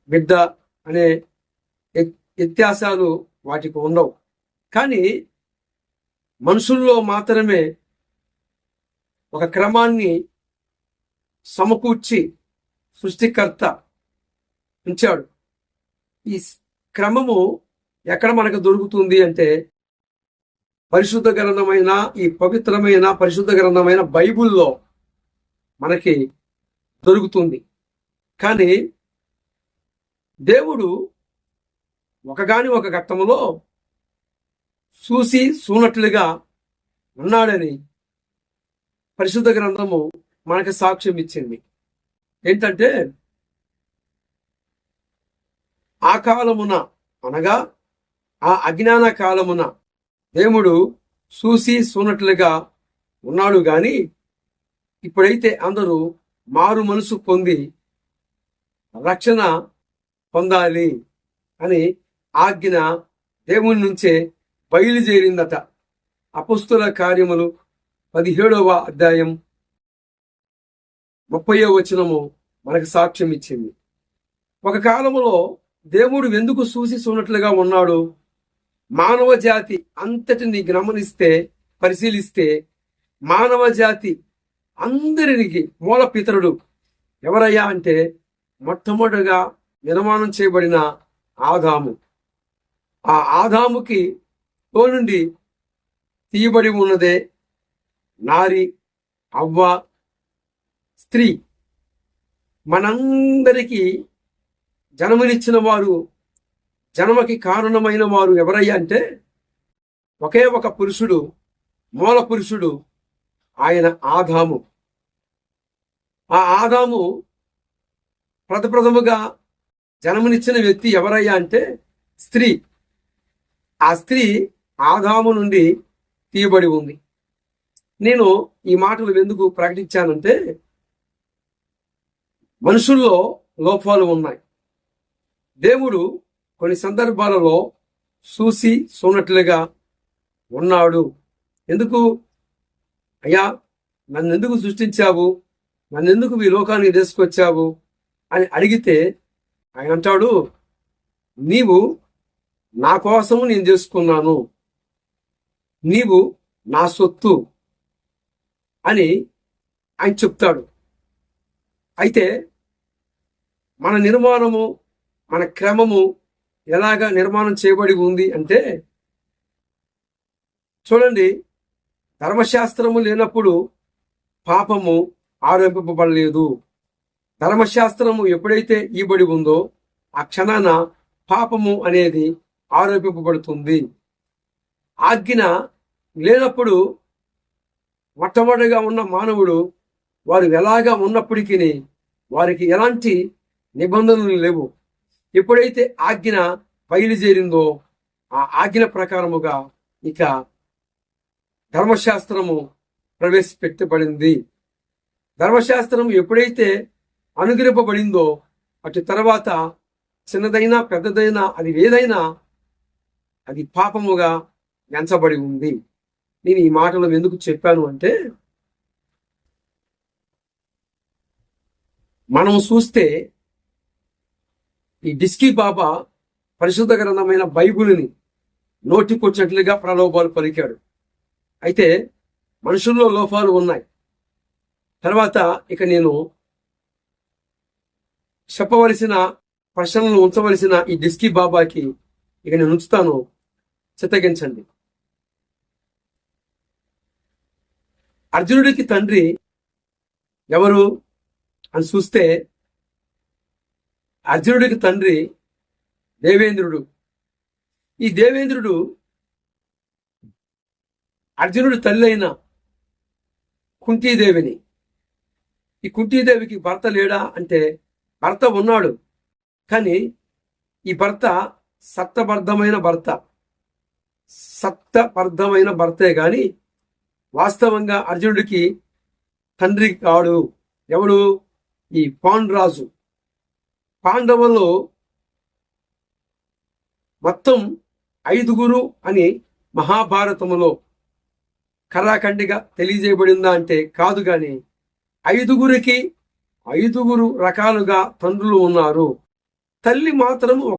బిడ్డ అనే వ్యత్యాసాలు వాటికి ఉండవు. కానీ మనుషుల్లో మాత్రమే ఒక క్రమాన్ని సమకూర్చి సృష్టికర్త ఉంచాడు. ఈ క్రమము ఎక్కడ మనకు దొరుకుతుంది అంటే పరిశుద్ధ గ్రంథమైన ఈ పవిత్రమైన పరిశుద్ధ గ్రంథమైన బైబిల్లో మనకి దొరుకుతుంది. కానీ దేవుడు ఒకగాని ఒక ఘట్టములో చూసి చూనట్లుగా ఉన్నాడని పరిశుద్ధ గ్రంథము మనకు సాక్ష్యం ఇచ్చింది. ఏంటంటే ఆ కాలమున అనగా ఆ అజ్ఞాన కాలమున దేవుడు చూసి చూనట్లుగా ఉన్నాడు. గాని ఇప్పుడైతే అందరూ మారు మనసు పొంది రక్షణ పొందాలి అని ఆజ్ఞ దేవుని నుంచే బయలుదేరిందట. అపొస్తలుల కార్యములు 17వ అధ్యాయం 30వ వచనము మనకు సాక్ష్యం ఇచ్చింది. ఒక కాలములో దేవుడు ఎందుకు చూసి చూనట్లుగా ఉన్నాడు? మానవ జాతి అంతటిని గమనిస్తే పరిశీలిస్తే మానవ జాతి అందరికి మూల పితరుడు ఎవరయ్యా అంటే మొట్టమొదటిగా నిర్మాణం చేయబడిన ఆదాము. ఆ ఆదాముకి తో నుండి తీయబడి ఉన్నదే నారి, అవ్వ, స్త్రీ. మనందరికీ జన్మనిచ్చిన వారు, జన్మకి కారణమైన వారు ఎవరయ్యా అంటే ఒకే ఒక పురుషుడు, మూల పురుషుడు, ఆయన ఆదాము. ఆ ఆదాము ప్రథముగా జన్మనిచ్చిన వ్యక్తి ఎవరయ్యా అంటే స్త్రీ. ఆ స్త్రీ ఆదాము నుండి తీయబడి ఉంది. నేను ఈ మాటలు ఎందుకు ప్రకటించానంటే మనుషుల్లో లోపాలు ఉన్నాయి. దేవుడు కొన్ని సందర్భాలలో చూసి చూనట్లుగా ఉన్నాడు. ఎందుకు అయ్యా నన్ను ఎందుకు సృష్టించావు, నన్ను ఎందుకు ఈ లోకానికి తీసుకొచ్చావు అని అడిగితే ఆయన అంటాడు, నీవు నా కోసము నేను చేసుకున్నాను, నీవు నా సొత్తు అని ఆయన చెప్తాడు. అయితే మన నిర్మాణము, మన క్రమము ఎలాగా నిర్మాణం చేయబడి ఉంది అంటే చూడండి, ధర్మశాస్త్రము లేనప్పుడు పాపము ఆరోపింపబడలేదు. ధర్మశాస్త్రము ఎప్పుడైతే ఇవ్వబడి ఉందో ఆ క్షణాన పాపము అనేది ఆరోపింపబడుతుంది. ఆజ్ఞ లేనప్పుడు మొట్టమొదటిగా ఉన్న మానవుడు వారు ఎలాగా ఉన్నప్పటికీ వారికి ఎలాంటి నిబంధనలు లేవు. ఎప్పుడైతే ఆజ్ఞ బయలుదేరిందో ఆ ఆజ్ఞ ప్రకారముగా ఇక ధర్మశాస్త్రము ప్రవేశపెట్టబడింది. ధర్మశాస్త్రం ఎప్పుడైతే అనుగ్రహింపబడిందో అటు తర్వాత చిన్నదైనా పెద్దదైనా అది ఏదైనా అది పాపముగా ఎంచబడి ఉంది. నేను ఈ మాటలు ఎందుకు చెప్పాను అంటే మనం చూస్తే ఈ డిస్కీ బాబా పరిశుద్ధ గ్రంథమైన బైబిల్ని నోటికొచ్చినట్లుగా ప్రలోభాలు పలికాడు. అయితే మనుషుల్లో లోపాలు ఉన్నాయి. తర్వాత ఇక నేను చెప్పవలసిన ప్రశ్నలను ఉంచవలసిన ఈ డిస్కీ బాబాకి ఇక నేను ఉంచుతాను, చిత్తగించండి. అర్జునుడికి తండ్రి ఎవరు అని చూస్తే అర్జునుడికి తండ్రి దేవేంద్రుడు. ఈ దేవేంద్రుడు అర్జునుడి తల్లి అయిన కుంతీదేవిని, ఈ కుంతీదేవికి భర్త లేడా అంటే భర్త ఉన్నాడు. కానీ ఈ భర్త సప్తబద్ధమైన భర్తే గాని వాస్తవంగా అర్జునుడికి తండ్రి కాడు. ఎవడు? ఈ పాండురాజు. పాండవులు మొత్తం 5గురు అని మహాభారతములో కరాఖండిగా తెలియజేయబడిందా అంటే కాదు. గాని 5గురికి 5గురు రకాలుగా తండ్రులు ఉన్నారు. తల్లి మాత్రం